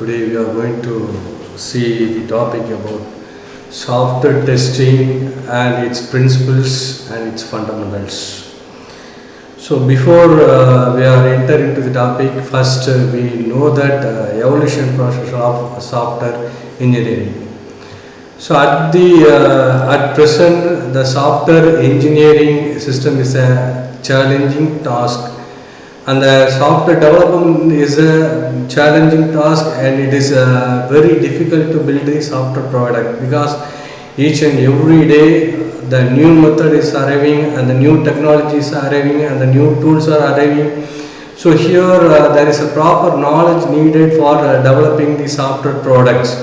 Today we are going to see the topic about software testing and its principles and its fundamentals. So before we are enter into the topic, first we know that evolution process of software engineering. So at present the software engineering system is a challenging task, and the software development is a challenging task, and it is very difficult to build a software product because each and every day the new method is arriving and the new technologies are arriving and the new tools are arriving. So here there is a proper knowledge needed for developing the software products,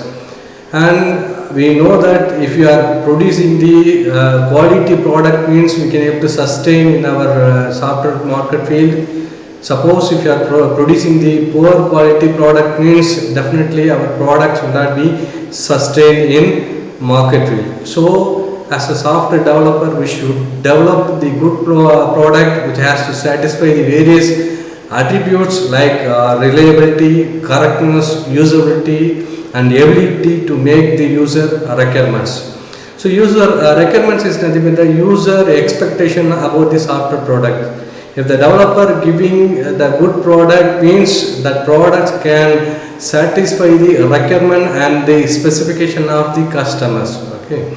and we know that if you are producing the quality product means we can able to sustain in our software market field. Suppose if you are producing the poor quality product means definitely our products will not be sustained in market field. So as a software developer we should develop the good product which has to satisfy the various attributes like reliability, correctness, usability and ability to make the user requirements. So user requirements is nothing but the user expectation about the software product. If the developer giving the good product means that products can satisfy the requirement and the specification of the customers. Okay.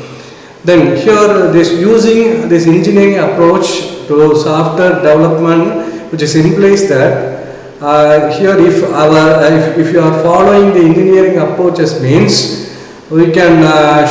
Then here this using this engineering approach to software development, which is implies that here if you are following the engineering approaches means we can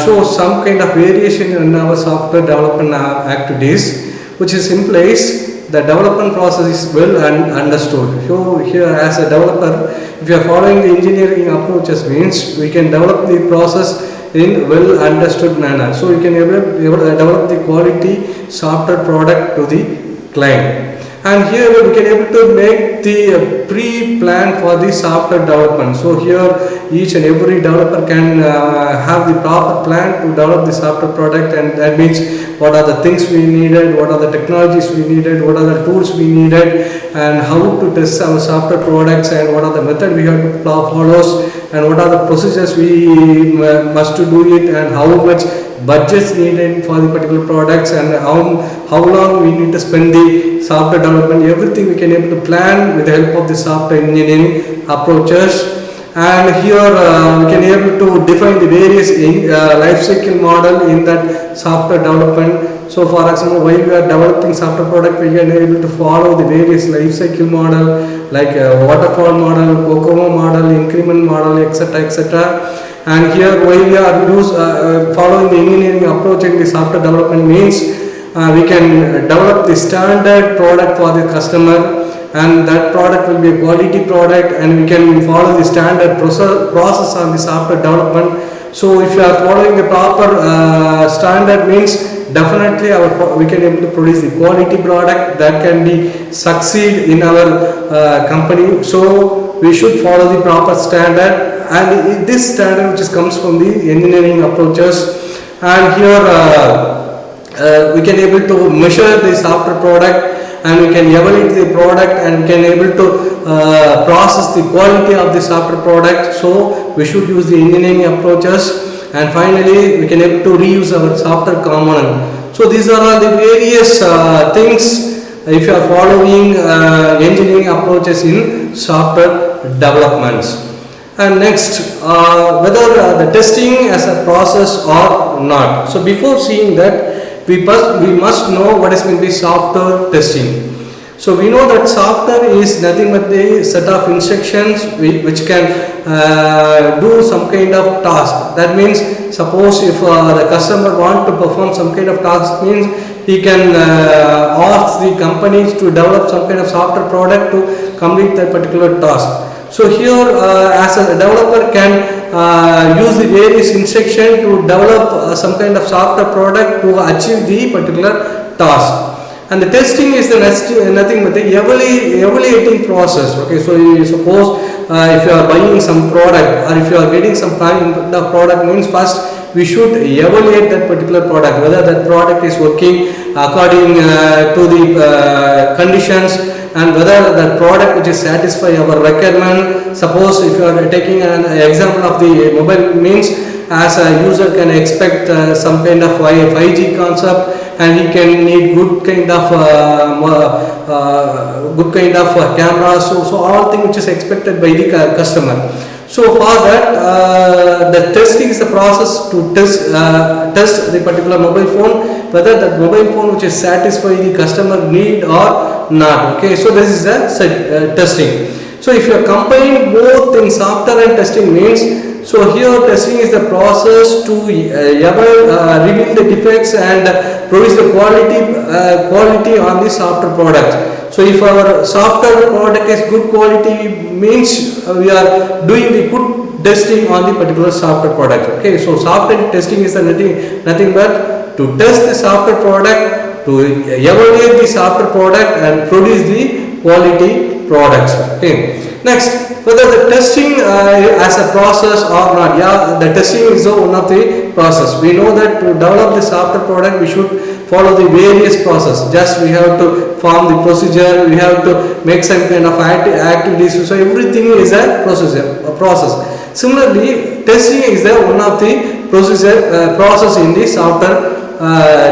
show some kind of variation in our software development activities, which is implies the development process is well understood. So here as a developer, if you are following the engineering approaches means we can develop the process in well understood manner. So we can develop the quality software product to the client. And here we can able to make the pre-plan for the software development. So here each and every developer can have the proper plan to develop the software product, and that means what are the things we needed, what are the technologies we needed, what are the tools we needed, and how to test our software products, and what are the method we have to follow, and what are the procedures we must to do it, and how much budgets needed for the particular products, and how long we need to spend the software development. Everything we can able to plan with the help of the software engineering approaches. And here we can able to define the various life cycle model in that software development. So for example, while we are developing software product, we can able to follow the various life cycle model like waterfall model, COCOMO model, increment model, etc., etc. And here while we are following the engineering approach in the software development means we can develop the standard product for the customer, and that product will be a quality product, and we can follow the standard process on the software development. So if you are following the proper standard means definitely we can able to produce the quality product that can be succeed in our company. So we should follow the proper standard, and this standard which comes from the engineering approaches. And here we can able to measure the software product, and we can evaluate the product, and we can able to process the quality of the software product. So we should use the engineering approaches, and finally we can able to reuse our software component. So these are all the various things if you are following engineering approaches in software developments. And next, whether the testing as a process or not. So before seeing that, we must know what is meant by software testing. So we know that software is nothing but a set of instructions which can do some kind of task. That means suppose if the customer want to perform some kind of task means he can ask the companies to develop some kind of software product to complete that particular task. So here as a developer can use the various instruction to develop some kind of software product to achieve the particular task. And the testing is the nothing but the evaluating process. Okay, so you suppose if you are buying some product, or if you are getting some kind of product means first we should evaluate that particular product, whether that product is working according to the conditions, and whether the product which is satisfy our requirement. Suppose if you are taking an example of the mobile means, as a user can expect some kind of 5G concept, and he can need good kind of cameras, so all things which is expected by the customer. So for that, the testing is the process to test the particular mobile phone, whether that mobile phone which is satisfy the customer need or not. Okay, so this is the testing. So if you are combining both in software and testing means, so here testing is the process to reveal the defects and produce the quality on the software product. So if our software product is good quality means we are doing the good testing on the particular software product. Okay, so software testing is the nothing but to test the software product, to evaluate the software product and produce the quality products. Okay. Next, whether the testing as a process or not. Yeah, the testing is one of the process. We know that to develop the software product, we should follow the various process. Just we have to form the procedure, we have to make some kind of activities. So everything is a process. Similarly, testing is the one of the process in the software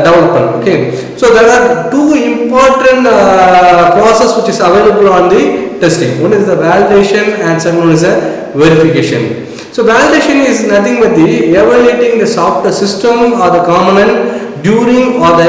development. Okay, so there are two important process which is available on the testing. One is the validation and second one is the verification. So validation is nothing but the evaluating the software system or the component during or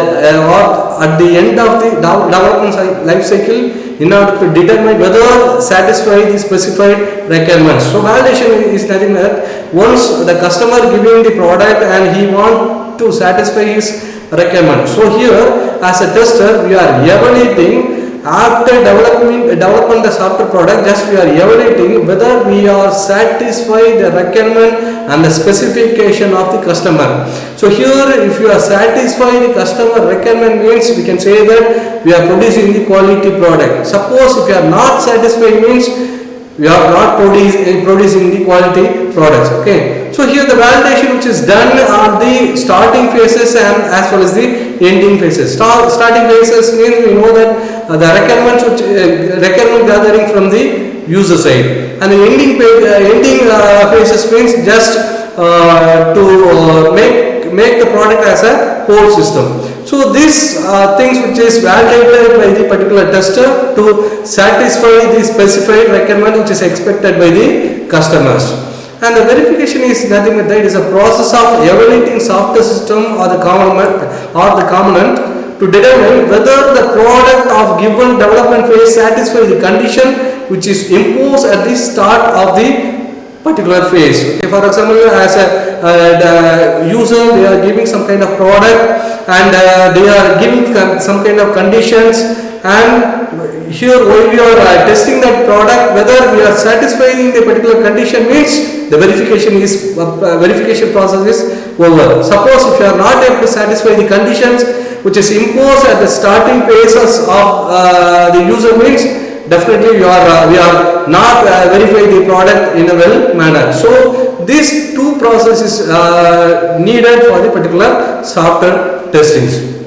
at the end of the development life cycle in order to determine whether satisfy the specified requirements. So validation is nothing but once the customer giving the product and he want to satisfy his requirement. So here as a tester we are evaluating after development the software product, just we are evaluating whether we are satisfy the requirement and the specification of the customer. So here if you are satisfy the customer requirement means we can say that we are producing the quality product. Suppose if you are not satisfied means we are not producing the quality products. Okay, so here the validation which is done on the starting phases and as well as the ending phases. Starting phases means we know that the requirements which requirement gathering from the user side, and the ending phases means just to make the product as a whole system. So these things which is validated by the particular tester to satisfy the specified requirement which is expected by the customers. And the verification is nothing but that is a process of evaluating software system or the component to determine whether the product of given development phase satisfy the condition which is imposed at the start of the particular phase. Okay, for example, as the user they are giving some kind of product and they are giving some kind of conditions, and here while we are testing that product whether we are satisfying the particular condition means the verification process is over. Suppose if you are not able to satisfy the conditions which is imposed at the starting phases of the user means definitely we are not verifying the product in a well manner. So these two processes needed for the particular software testings.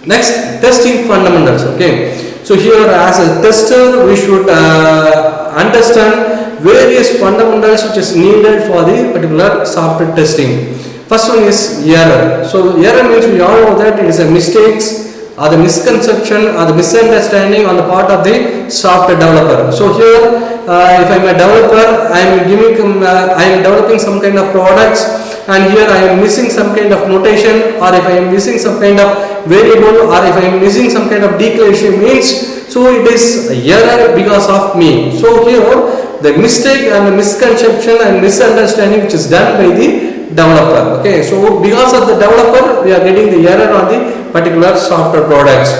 Next, testing fundamentals. Okay, so here as a tester we should understand various fundamentals which is needed for the particular software testing. First one is error. So error means we all know that it is a mistakes or the misconception or the misunderstanding on the part of the software developer. So here if I am a developer, I am developing some kind of products, and here I am missing some kind of notation, or if I am missing some kind of variable, or if I am missing some kind of declaration means, so it is error because of me. So here the mistake and the misconception and misunderstanding which is done by the developer. Okay, so because of the developer we are getting the error on the particular software products.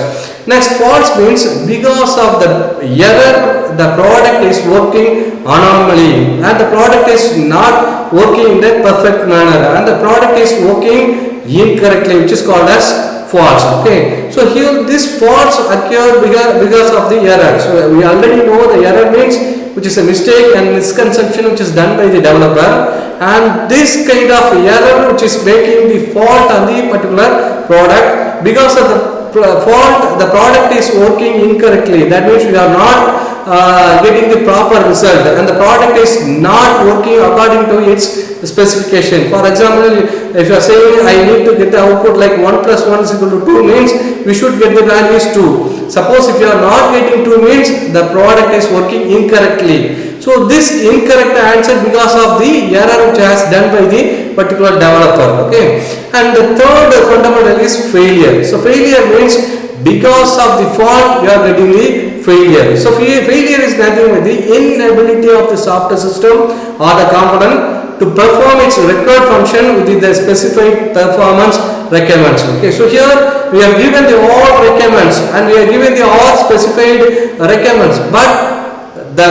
Next, false means because of the error the product is working anomaly and the product is not working in the perfect manner and the product is working incorrectly, which is called as false. Okay, so here this false occur because of the error. So we already know the error means which is a mistake and misconception which is done by the developer, and this kind of error which is making the fault on the particular product because of the fault, the product is working incorrectly. That means we are not getting the proper result, and the product is not working according to its specification. For example, if you are saying I need to get the output like 1 plus 1 is equal to 2, means we should get the value is 2. Suppose if you are not getting 2, means the product is working incorrectly. So this incorrect answer because of the error which has done by the particular developer. Okay. And the third fundamental is failure. So failure means because of the fault you are getting the failure. So failure is nothing but the inability of the software system or the component to perform its required function within the specified performance requirements. Okay, so here we have given the all requirements and we are given the all specified requirements, but the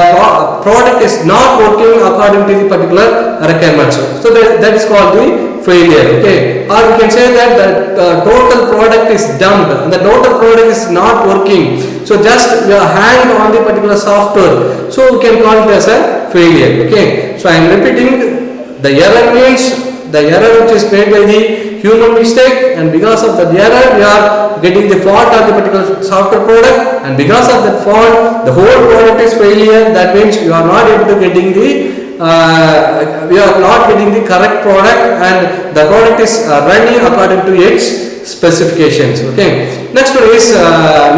product is not working according to the particular requirements. So that is called the failure. Okay, or we can say that the total product is dumped and the total product is not working. So just we are hanged on the particular software. So we can call it as a failure. Okay, so I am repeating, the error means the error which is made by the human mistake, and because of that error we are getting the fault of the particular software product, and because of that fault the whole product is failure. That means you are not able to getting the we are not getting the correct product, and the product is running according to its specifications. Okay, next one is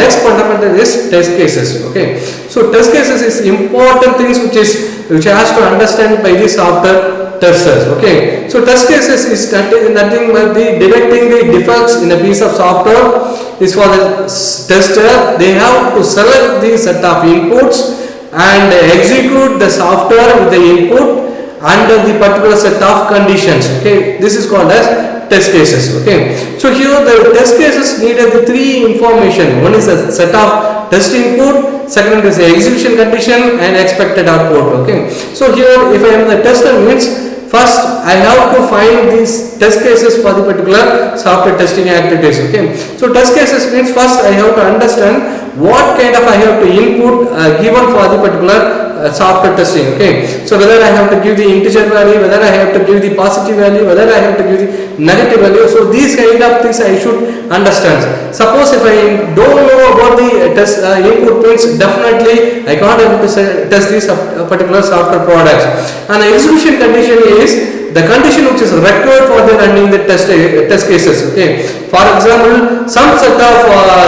next fundamental is test cases. Okay, so test cases is important things which has to understand by the software testers. Okay, so test cases is nothing but the detecting the defects in a piece of software is for the tester. They have to select the set of inputs and execute the software with the input under the particular set of conditions. Okay, this is called as test cases. Okay, so here the test cases needed the three information. One is the set of test input, second is the execution condition, and expected output. Okay, so here if I am the tester means first I have to find these test cases for the particular software testing activities. Okay, so test cases means first I have to understand what kind of I have to input given for the particular software testing. Okay, so whether I have to give the integer value, whether I have to give the positive value, whether I have to give the negative value. So these kind of things I should understand. Suppose if I don't know about the test input means definitely I can't able to test these particular software products. And the execution condition is the condition which is required for the running the test cases. Okay, for example, some set of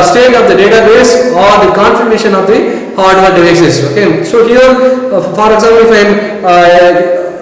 state of the database or the configuration of the hardware devices. Okay, so here for example if I am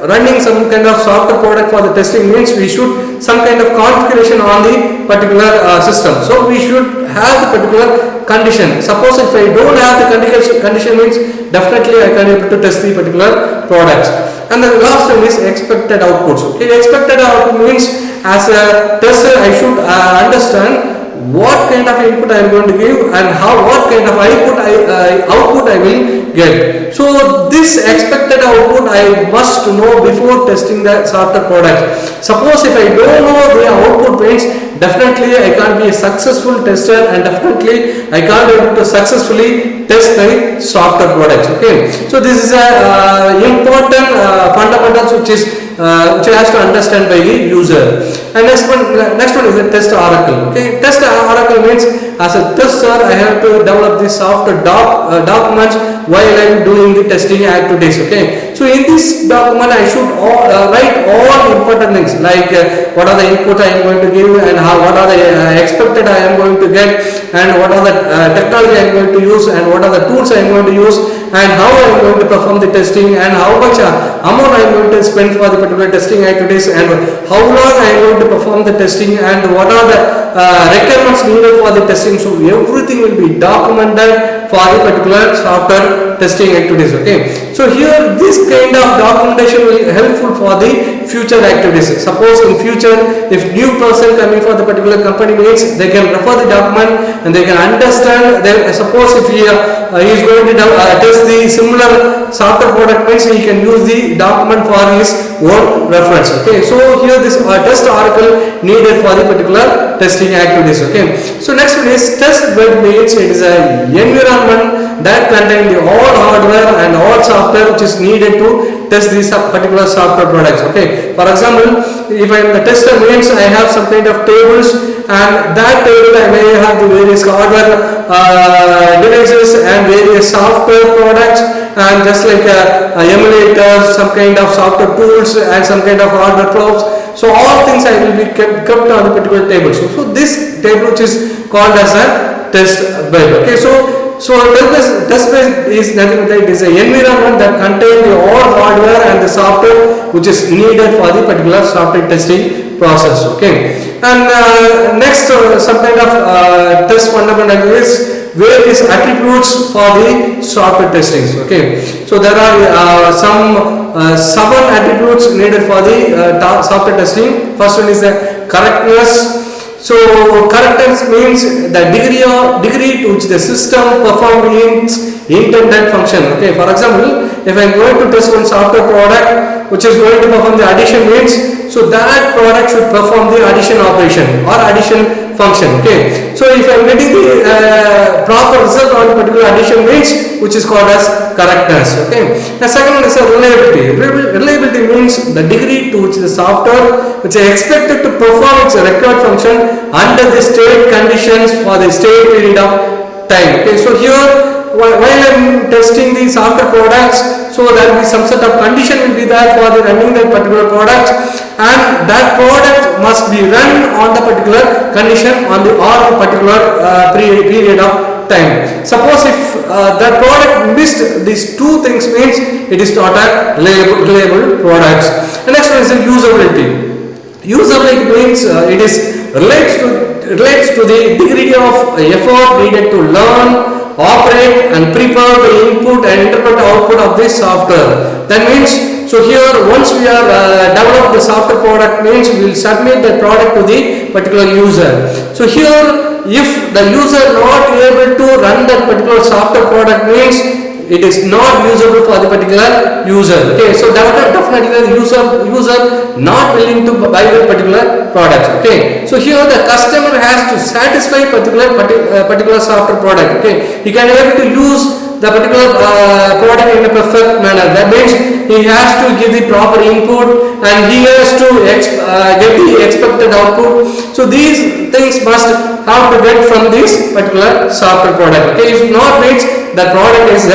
running some kind of software product for the testing means we should some kind of configuration on the particular system. So we should have the particular condition. Suppose if I don't have the condition means definitely I can able to test the particular products. And the last one is expected outputs. Okay, expected output means as a tester I should understand what kind of input I am going to give and what kind of output I will get. So this expected output I must know before testing the software product. Suppose if I don't know the output means definitely I can't be a successful tester, and definitely I can't be able to successfully test the software products. Okay, so this is a important fundamentals which has to understand by the user. And next one is the test oracle. Okay, test oracle means as a tester I have to develop the software documents while I am doing the testing activities. Okay, so in this document I should write all important things like what are the input I am going to give, and what are the expected I am going to get, and what are the technology I am going to use, and what are the tools I am going to use, and how I am going to perform the testing, and how much amount I am going to spend for the particular testing activities, and how long I am going to perform the testing, and what are the requirements needed for the testing. So everything will be documented for the particular software testing activities. Okay, so here this kind of documentation will be helpful for the future activities. Suppose in future if new person coming for the particular company means they can refer the document and they can understand. Suppose if he is going to test the similar software product means he can use the document for his own reference. Okay, so here this test oracle needed for the particular testing activities. Okay, so next one is test bed means it is a environment that contain the all hardware and all software which is needed to test these particular software products. Okay, for example, if I am the tester means I have some kind of tables, and that table I may have the various hardware devices and various software products, and just like emulators, some kind of software tools and some kind of hardware probes. So all things I will be kept on the particular table. So this table which is called as a test bed. Okay, so test bed is nothing but it is an environment that contains the all hardware and the software which is needed for the particular software testing process. Okay, and next some kind of test fundamental is various attributes for the software testing. Okay, so there are some 7 attributes needed for the software testing. First one is the correctness. So correctness means the degree to which the system performs its intended function. Okay, for example, if I am going to test one software product which is going to perform the addition means, so that product should perform the addition operation or addition function. Okay, so if I am getting the proper result on the particular addition means, which is called as correctness. Okay, the second one is a reliability. Reliability means the degree to which the software which is expected to perform its required function under the state conditions for the state period of time. Okay, so here while I am testing the software products, so there will be some set of condition will be there for the running that particular product, and that product must be run on the particular condition on the or particular period of time. Suppose if that product missed these two things means it is not a reliable product. The next one is the usability. Usability means it is relates to the degree of effort needed to learn, operate and prepare the input and interpret the output of this software. That means, so here once we are developed the software product means we will submit the product to the particular user. So here if the user not able to run that particular software product means it is not usable for the particular user. Okay, so definitely the user not willing to buy the particular product. Okay, so here the customer has to satisfy particular software product. Okay, he can able to use the particular product in a perfect manner. That means he has to give the proper input and he has to get the expected output. So these things must have to get from this particular software product. Okay, if not means the product is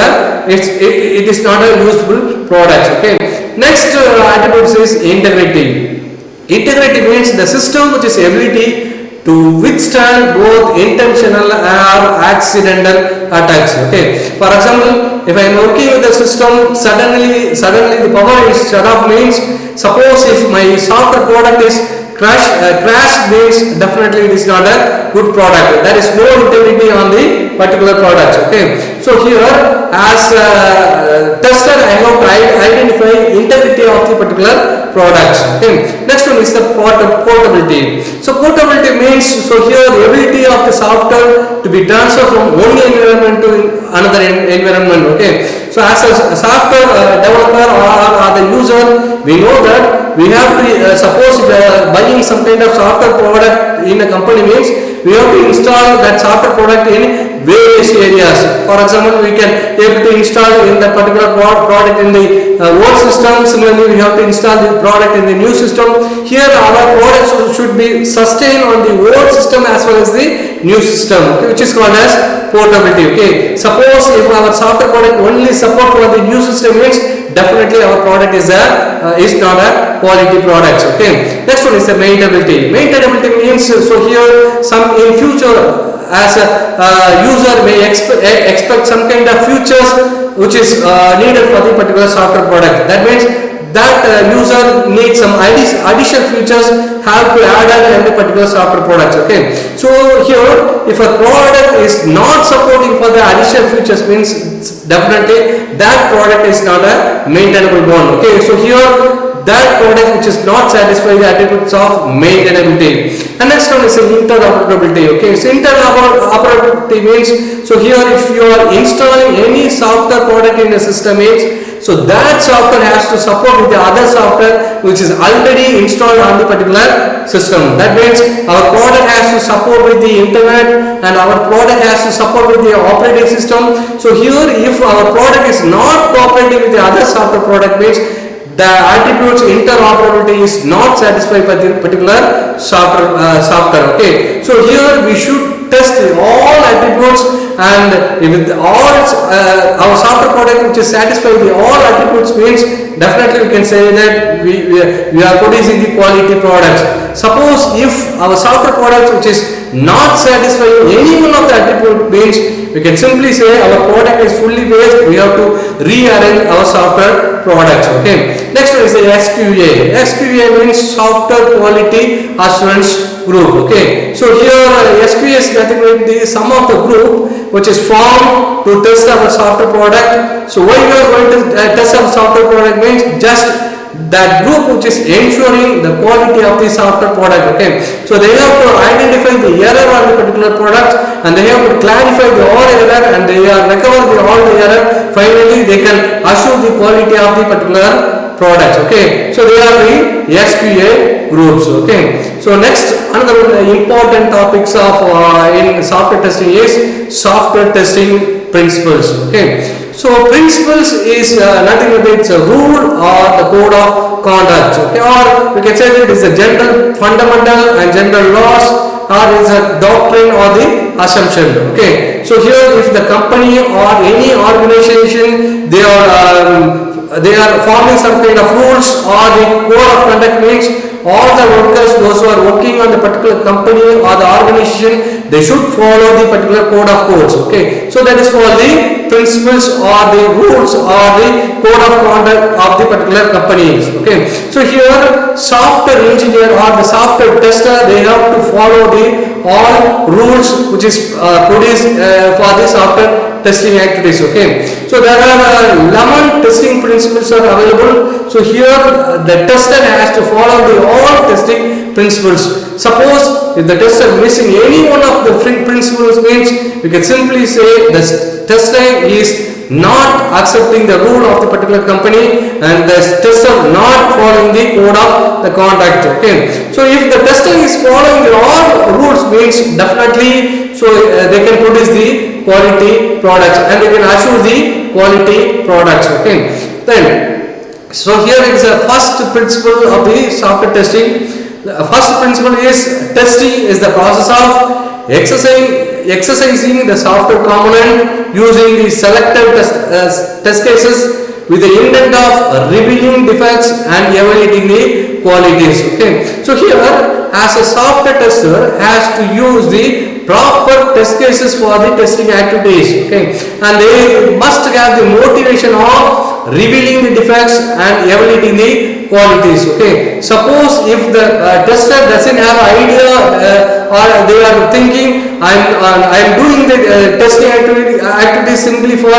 it is not a useful product. Okay, next attribute is integrity. Integrity means the system which is ability to withstand both intentional or accidental attacks. Okay, for example, if I am working with the system, suddenly the power is shut off means, suppose if my software product is crash means definitely it is not a good product. There is no integrity on the particular product. Okay, so here as tester I have to identify integrity of the particular products. Okay, next one is the portability. So portability means, so here the ability of the software to be transferred from one environment to another environment. Okay, so as a software developer or the user, we know that we have to suppose we are buying some kind of software product in a company means we have to install that software product in various areas. For example, we can able to install in the particular product in the old system. Similarly, we have to install the product in the new system. Here our products should be sustained on the old system as well as the new system, okay, which is called as portability. Okay, suppose if our software product only support for the new system means definitely our product is not a quality product. Okay, next one is the maintainability. Maintainability means, so here some in future as a user may expect some kind of features which is needed for the particular software product. That means that user needs some additional features have to add in the particular software products. Okay, so here if a product is not supporting for the additional features means definitely that product is not a maintainable one. Okay, so here that product which is not satisfy the attributes of maintainability. And next one is interoperability. Okay, so interoperability means, so here if you are installing any software product in the system means, so that software has to support with the other software which is already installed on the particular system. That means our product has to support with the internet and our product has to support with the operating system. So here if our product is not cooperating with the other software product means the attributes interoperability is not satisfied by the particular software. Okay, so here we should test all attributes, and with all our software product which is satisfied the all attributes means definitely we can say that we are producing the quality products. Suppose if our software product which is not satisfying any one of the attribute means we can simply say our product is fully based, we have to rearrange our software products. Okay, next one is the SQA. SQA means software quality assurance group. Okay, so here SQA is nothing but the sum of the group which is formed to test our software product. So why we are going to test our software product means just that group which is ensuring the quality of the software product. Okay, so they have to identify the error on the particular product and they have to clarify the all error and they recover all the error. Finally they can assure the quality of the particular products. Okay, so they are the SQA groups. Okay, so next another important topics of in software testing is software testing principles. Okay, so principles is nothing but it's a rule or the code of conduct. Okay, or we can say that it is a general fundamental and general laws, or is a doctrine or the assumption. Okay, so here if the company or any organization they are forming some kind of rules or the code of conduct means all the workers, those who are working on the particular company or the organization, they should follow the particular code of codes. Okay, so that is called the principles or the rules or the code of conduct of the particular companies. Okay, so here software engineer or the software tester they have to follow the all rules which is produced for the software testing activities. Okay, so there are 11 testing principles are available. So here the tester has to follow the all testing principles. Suppose if the tester missing any one of the principles means we can simply say the tester is not accepting the rule of the particular company and the tester not following the code of the conduct. Okay, so if the tester is following the all rules means definitely so they can produce the quality products and they can assure the quality products. Okay, then so here is the first principle of the software testing. The first principle is testing is the process of exercising the software component using the selected test cases with the intent of revealing defects and evaluating the qualities. Okay, so here as a software tester has to use the proper test cases for the testing activities. Okay, and they must have the motivation of revealing the defects and evaluating the qualities. Okay, suppose if the tester doesn't have idea or they are thinking I'm doing the testing activities simply for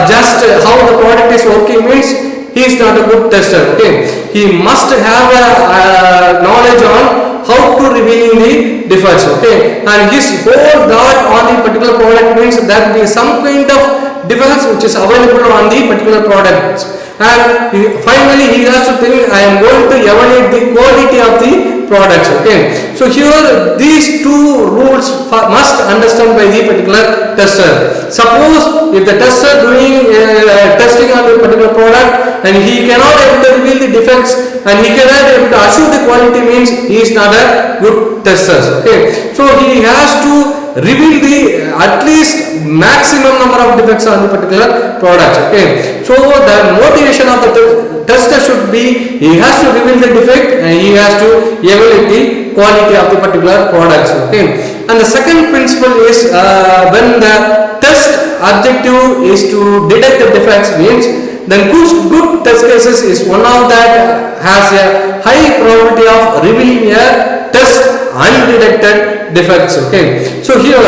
just how the product is working means he is not a good tester. Okay, he must have a knowledge on how to revealing the defects. Okay, and his whole thought on the particular product means there will be some kind of defects which is available on the particular products, and finally he has to think I am going to evaluate the quality of the products. Okay, so here these two rules must understand by the particular tester. Suppose if the tester doing testing on the particular product and he cannot able to reveal the defects and he cannot able to assure the quality means he is not a good tester. Okay, so he has to reveal the at least maximum number of defects on the particular product. Okay, so the motivation of the tester should be he has to reveal the defect and he has to evaluate the quality of the particular products. Okay, and the second principle is when the test objective is to detect the defects means then good test cases is one of that has a high probability of revealing a test undetected defects. Okay, so here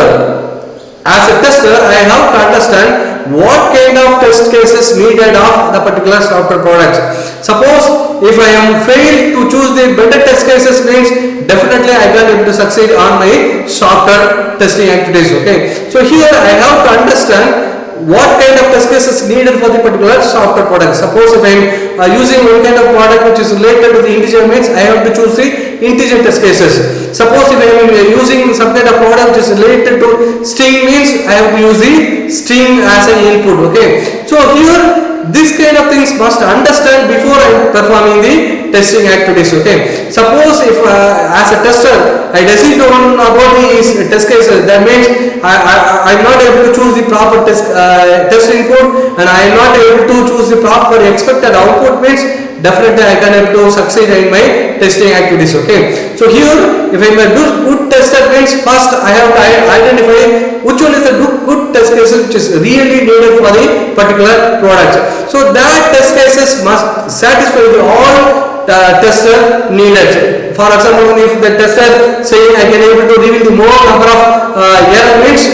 as a tester I have to understand what kind of test cases needed of the particular software products. Suppose if I am failed to choose the better test cases means definitely I can able to succeed on my software testing activities. Okay, so here I have to understand what kind of test cases needed for the particular software product. Suppose if I am using one kind of product which is related to the integer means I have to choose the integer test cases. Suppose if I am using some kind of product which is related to string means I have to use the string as an input. Okay, so here this kind of things must understand before I am performing the testing activities. Okay, suppose if as a tester I doesn't know about these test cases, that means I am not able to choose the proper test input and I am not able to choose the proper expected output means definitely I can able to succeed in my testing activities. Okay, so here if I am a good tester means first I have to identify which one is the good test cases which is really needed for the particular product. So that test cases must satisfy the all tester needed. For example, if the tester saying I can able to reveal the more number of error means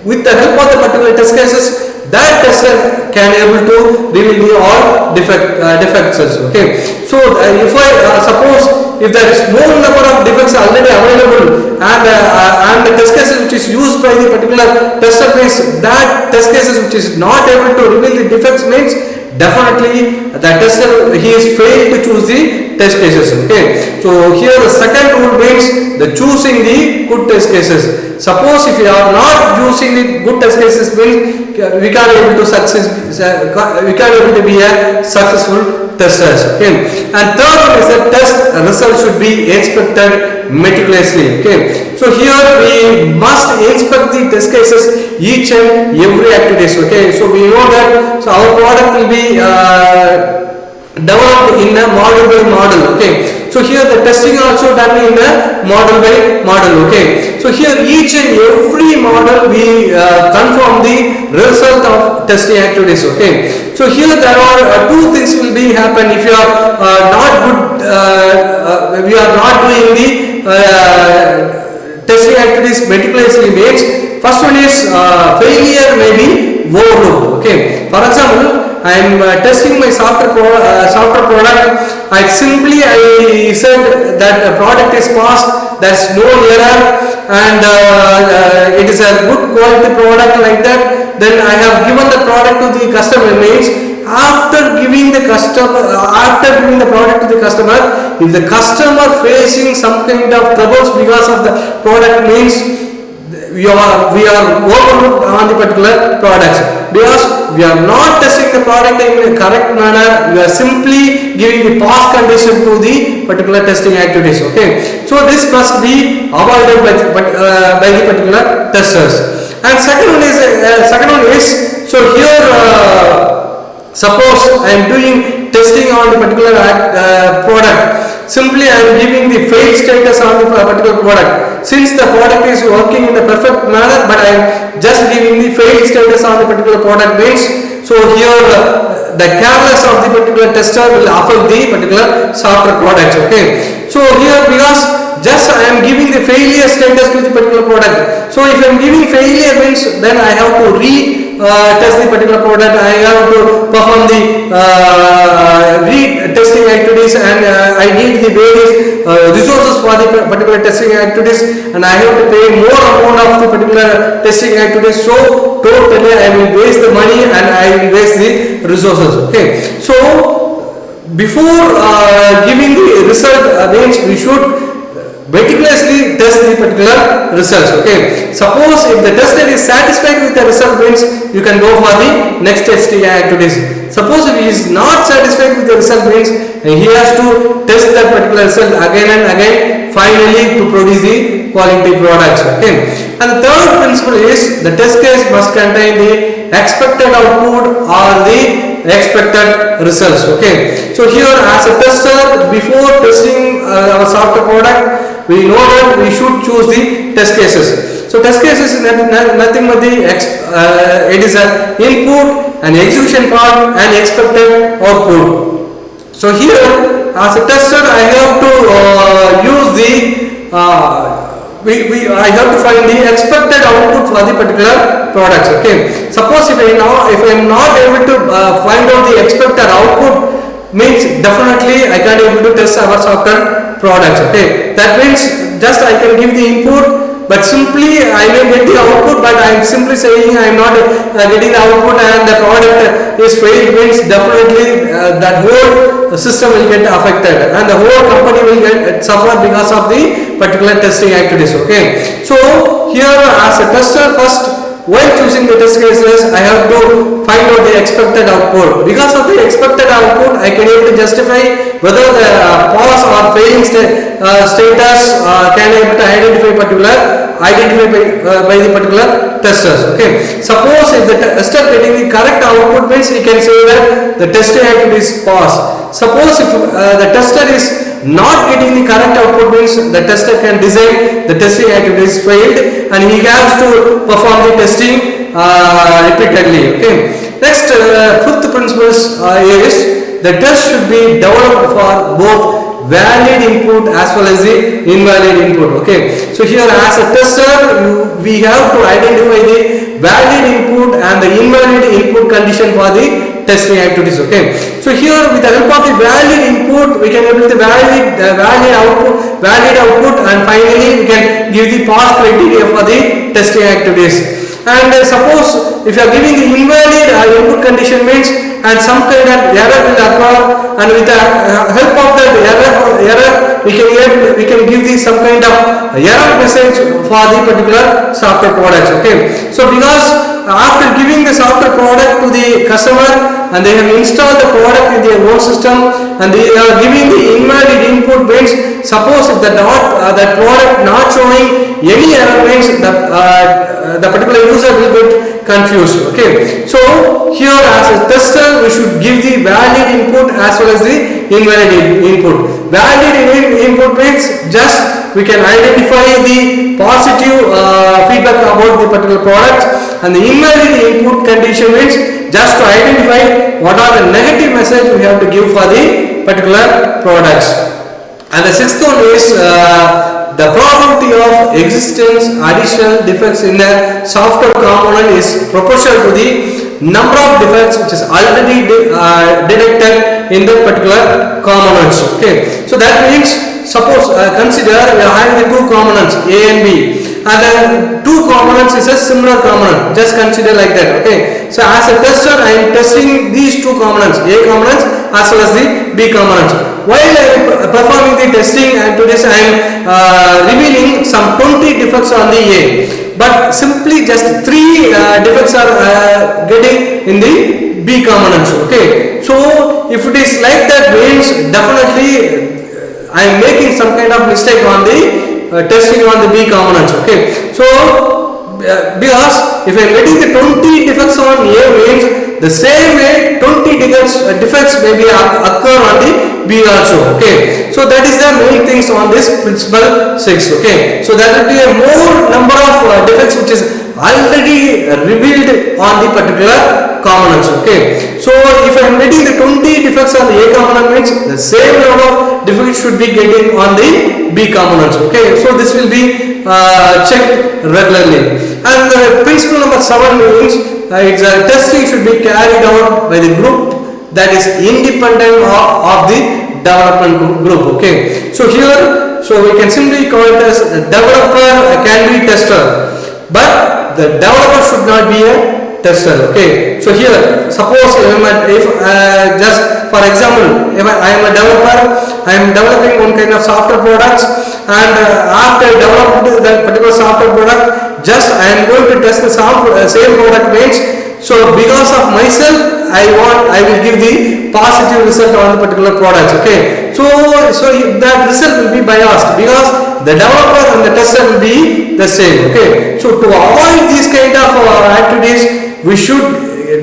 with the help of the particular test cases that tester can able to reveal the all defects. Okay, so if I suppose if there is more number of defects already available and the test cases which is used by the particular tester means that test cases which is not able to reveal the defects means definitely the tester he is failed to choose the test cases. Okay, so here the second rule means the choosing the good test cases. Suppose if you are not using the good test cases means we can't able to we can't able to be a successful testers. Okay, and third one is that test result should be inspected meticulously. Okay, so here we must inspect the test cases each and every activities. Okay, so we know that so our product will be developed in a model by model. Okay, so here the testing also done in a model by model. Okay, so here each and every model we confirm the result of testing activities. Okay, so here there are two things will be happen if you are not good we are not doing the testing activities meticulously means first one is failure may be overlooked. Okay, for example I am testing my software product. I said that the product is passed, there is no error and it is a good quality product like that. Then I have given the product to the customer means after giving the product to the customer, if the customer facing some kind of troubles because of the product means we are overlooked on the particular products because we are not testing the product in a correct manner. We are simply giving the pass condition to the particular testing activities. Okay, so this must be avoided by the particular testers. And second one is so here suppose I am doing testing on the particular product. Simply I am giving the fail status on the particular product. Since the product is working in a perfect manner, but I am just giving the fail status on the particular product means so here the careless of the particular tester will affect the particular software products. Okay, so here because just I am giving the failure status to the particular product. So if I am giving failure means then I have to test the particular product. I have to perform the testing activities and I need the various resources for the particular testing activities and I have to pay more amount of the particular testing activities. So totally I will waste the money and I will waste the resources. Okay, so before giving the result means we should meticulously test the particular results. Okay, suppose if the tester is satisfied with the result means you can go for the next testing activities. Suppose if he is not satisfied with the result means he has to test that particular result again and again finally to produce the quality products. Okay, and the third principle is the test case must contain the expected output or the expected results. Okay, so here as a tester before testing our software product we know that we should choose the test cases. So test cases is nothing but the it is an input, an execution part and expected output. So here as a tester I have to use the I have to find the expected output for the particular products. Okay. Suppose if I am not able to find out the expected output, means definitely I can't able to test our software products. Okay. That means just I can give the input, but simply I may get the output, but I am simply saying I am not getting the output and the product is failed, means definitely that whole system will get affected and the whole company will get suffer because of the particular testing activities. Okay. So here as a tester, first while choosing the test cases, I have to find out the expected output. Because of the expected output, I can able to justify whether the pass or failing status can able to identify by the particular testers. Okay. Suppose if the tester getting the correct output, means he can say that the testing activity is pass. Suppose if the tester is not getting the correct output, means the tester can design the testing activities failed and he has to perform the testing repeatedly. Okay. Next, fifth principle is the test should be developed for both valid input as well as the invalid input. Okay. So here as a tester, we have to identify the valid input and the invalid input condition for the testing activities. Okay. So here with the help of the valid input, we can able the valid output, and finally we can give the pass criteria for the testing activities. And suppose if you are giving the invalid input condition, means and some kind of error will occur, and with the help of that error we can give the some kind of error message for the particular software products. Okay. So because after giving the software product to the customer and they have installed the product in their own system and they are giving the invalid input, means suppose if that product not showing any error, means the particular user will get confused. Okay. So here as a tester, we should give the valid input as well as the invalid input. Valid input means just we can identify the positive feedback about the particular product, and the invalid input condition means just to identify what are the negative message we have to give for the particular products. And the sixth one is the probability of existence additional defects in the software component is proportional to the number of defects which is already detected in the particular components. Okay. So that means suppose consider we are having the two components A and B, and then two components is a similar component. Just consider like that. Okay. So as a tester, I am testing these two components, A components as well as the B components. While I am performing the testing activities, I am revealing some 20 defects on the A, but simply just 3 defects are getting in the B components. Okay. So if it is like that, means definitely I am making some kind of mistake on the testing on the B components. Okay. So because if I am getting the 20 defects on A, means the same way 20 defects may be occur on the B also. Okay. So that is the main things on this principle 6. Okay. So that will be a more number of defects which is already revealed on the particular components. Okay. So if I am getting the 20 defects on the A component, means the same number of defects should be getting on the B components. Okay. So this will be checked regularly. And principle number 7 means testing should be carried out by the group that is independent of the development group. Okay. So here, so we can simply call it as developer can be tester, but the developer should not be a tester. Okay. So here, suppose if just for example, if I am a developer, I am developing one kind of software products, and after developing that particular software product, just I am going to test the same product, means so because of myself I will give the positive result on the particular products. Okay. So that result will be biased because the developer and the tester will be the same. Okay. So to avoid these kind of activities, we should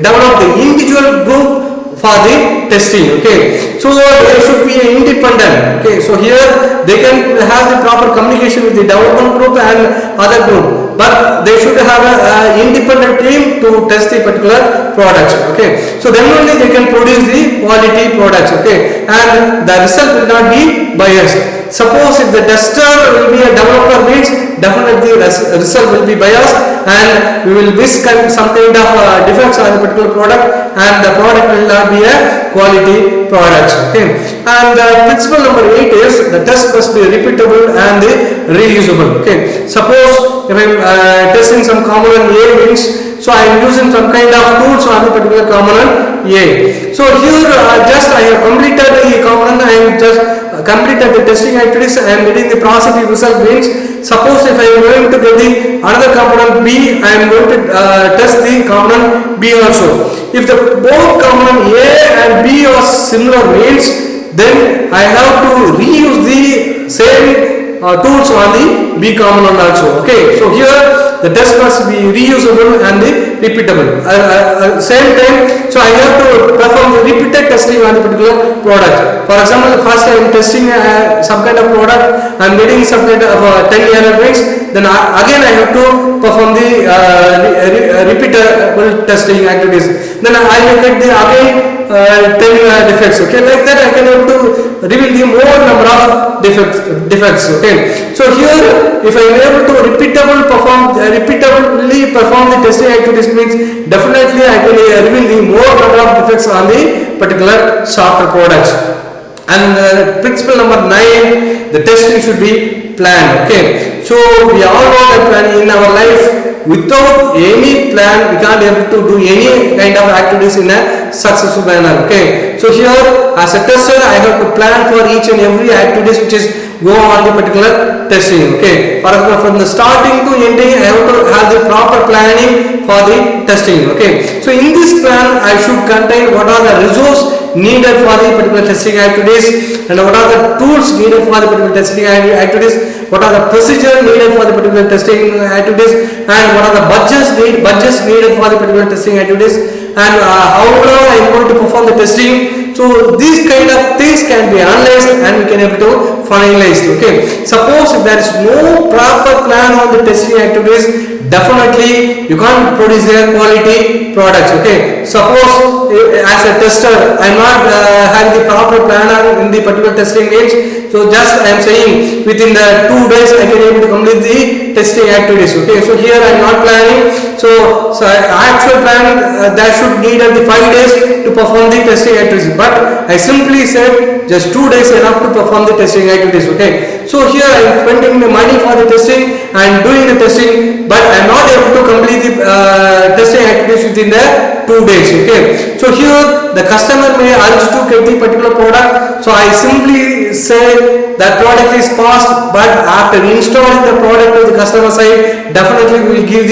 develop the individual group for the testing. Okay. So they should be independent. Okay. So here they can have the proper communication with the development group and other group, but they should have an independent team to test the particular products. Okay. So then only they can produce the quality products. Okay. And the result will not be biased. Suppose if the tester will be a developer means definitely result will be biased and we will miss some kind of defects on the particular product and the product will not be a quality product. Okay. And principle number 8 is the test must be repeatable and reusable. Okay. Suppose if I am testing some component A means, so I am using some kind of tools on the particular component A. So here just I have completed the component, I am just completed the testing activities, I am getting the positive result means, suppose if I am going to get the another component B, I am going to test the component B also. If the both component A and B are similar means, then I have to reuse the same tools on the B component also. Okay, so here the test must be reusable and repeatable. Same time, so I have to perform the repeated testing on the particular product. For example, first I am testing some kind of product, I am getting some kind of 10 error rates, then again I have to perform the repeatable testing activities. Then I will get the again 10 defects. Okay, like that I can have to reveal the more number of defects. Okay, so here if I am able to repeatedly perform the testing activities means definitely I can reveal the more number of defects on the particular software products. And principle number 9, the testing should be planned. Okay, so we all know that planning in our life, without any plan we can't able to do any kind of activities in a successful manner. Okay, so here as a tester I have to plan for each and every activities which is go on the particular testing. Okay, for example, from the starting to ending I have to have the proper planning for the testing. Okay, so in this plan I should contain what are the resources needed for the particular testing activities and what are the tools needed for the particular testing activities, what are the procedure needed for the particular testing activities, and what are the budgets needed for the particular testing activities, and how long I am going to perform the testing. So these kind of things can be analyzed and we can able to finalize. Okay, suppose if there is no proper plan on the testing activities, definitely you can't produce a quality products. Okay, suppose as a tester I am not having the proper plan in the particular testing range, so just I am saying within the 2 days I can able to complete the testing activities. Okay, so here I am not planning, so actual plan that should need the 5 days to perform the testing activities, but I simply said just 2 days enough to perform the testing activities. Okay, so here I am spending the money for the testing and doing the testing, but I am not able to complete the testing activities within the 2 days. Okay, so here the customer may urge to get the particular product, so I simply say that product is passed, but after installing the product to the customer side, definitely we will get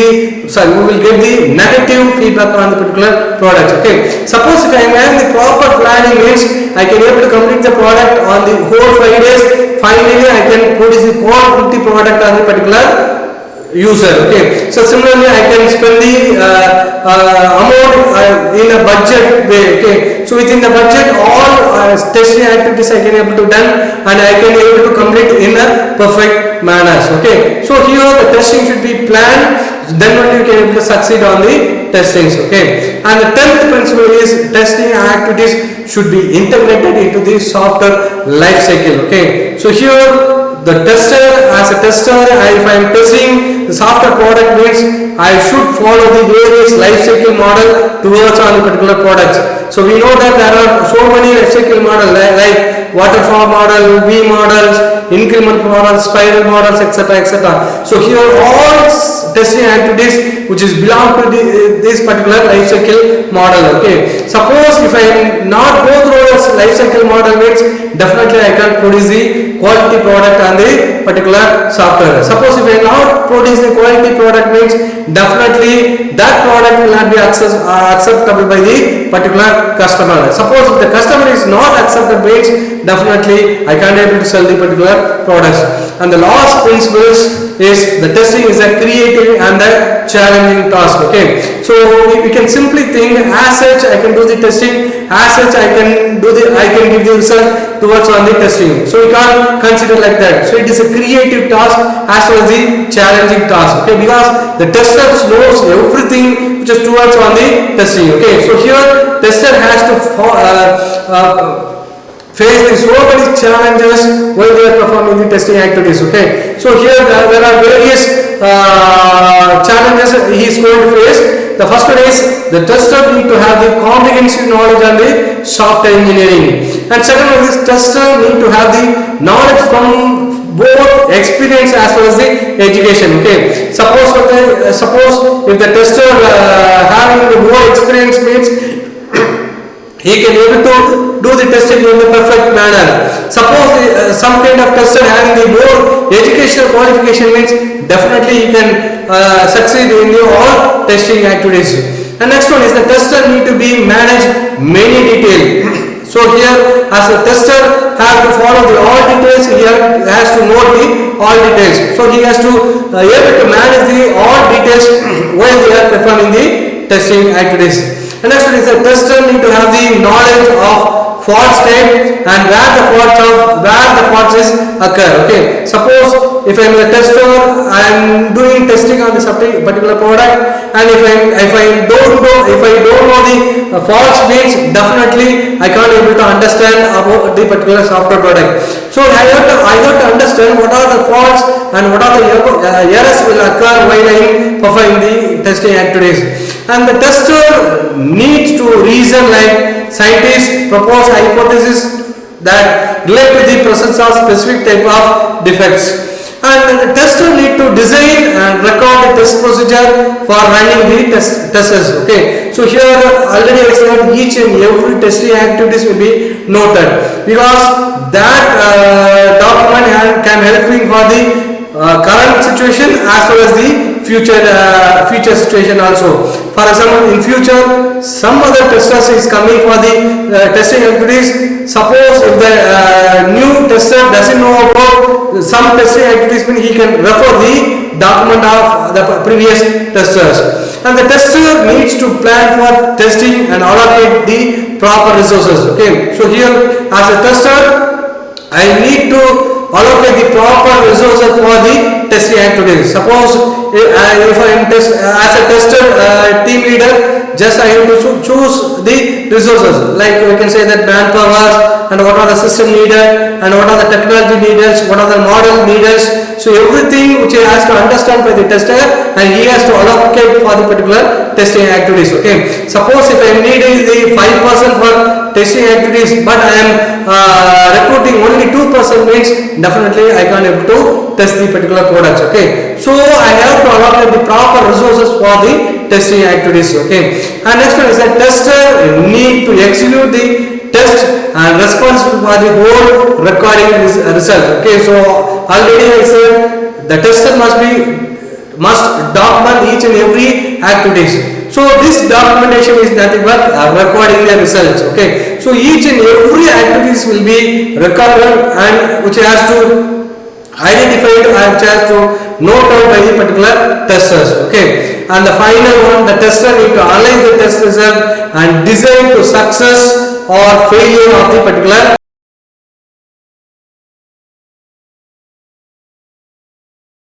the negative feedback on the particular product. Okay, suppose if I am having the proper planning means I can able to complete the product on the whole 5 days, finally I can produce the quality product on the particular user. Okay, so similarly I can spend the amount in a budget way. Okay, so within the budget all testing activities I can able to done and I can able to complete in a perfect manner. Okay, so here the testing should be planned, then only you can able to succeed on the testings. Okay, and the 10th principle is testing activities should be integrated into the software life cycle. Okay, so here the tester, as a tester, if I am testing the software product means I should follow the various life cycle model towards on the particular products. So we know that there are so many life cycle models like waterfall model, V models, increment models, spiral models, etc. etc. So here all testing activities which is belong to this particular life cycle model. Okay, suppose if I am not go through this life cycle model means definitely I can produce the quality product on the particular software. Suppose if I not produce the quality product means definitely that product will not be acceptable by the particular customer. Suppose if the customer is not accepted means definitely I can't able to sell the particular products. And the last principles is the testing is a creative and a challenging task. Okay, so we can simply think as such I can do the testing, as such I can give the result towards on the testing. So we can't consider like that. So it is a creative task as well as the challenging task. Okay, because the tester knows everything which is towards on the testing. Okay, so here tester has to face so many challenges while they are performing the testing activities. Okay, so here there are various challenges he is going to face. The first one is the tester need to have the comprehensive knowledge on the software engineering, and second one is tester need to have the knowledge from both experience as well as the education. Okay, suppose if the tester having the more experience means he can able to do the testing in the perfect manner. Suppose some kind of tester having the more educational qualification means definitely he can succeed in the all testing activities. And next one is the tester need to be managed many detail. So here as a tester have to follow the all details, he has to know the all details. So he has to able to manage the all details while they are performing the testing activities. And next one is the tester need to have the knowledge of fault state and where the faults is occur. Okay, suppose if I am a tester, I am doing testing on this particular product, and if I don't know the faults means definitely I can't able to understand about the particular software product. So I have to understand what are the faults and what are the errors will occur while I am performing the testing activities. And the tester needs to reason like scientists propose hypothesis that relate to the presence of specific type of defects. And the tester need to design and record the test procedure for running the testers. Okay, so here already I said each and every testing activities will be noted, because that document can help me for the current situation as well as the future situation also. For example, in future some other testers is coming for the testing activities. Suppose if the new tester doesn't know about some testing activities, he can refer the document of the previous testers. And the tester needs to plan for testing and allocate the proper resources. Okay, so here as a tester I need to allocate the proper resources for the testing activities. Suppose if I am as a tester team leader, just I have to choose the resources, like we can say that manpower and what are the system needed and what are the technology needed, what are the model needed. So everything which he has to understand by the tester, and he has to allocate for the particular testing activities. Okay, suppose if I am needing the 5% for testing activities, but I am recruiting only 2% means definitely I can't able to test the particular products. Okay, so I have to allocate the proper resources for the testing activities. Okay, and next one is that tester need to execute the test and responsible for the whole recording result. Okay, so already I said the tester must document each and every activities. So this documentation is nothing but recording the results. Okay, so each and every activities will be recorded and which has to identified and which has to note out by the particular testers. Okay, and the final one, the tester need to analyze the test result and design to success or failure of the particular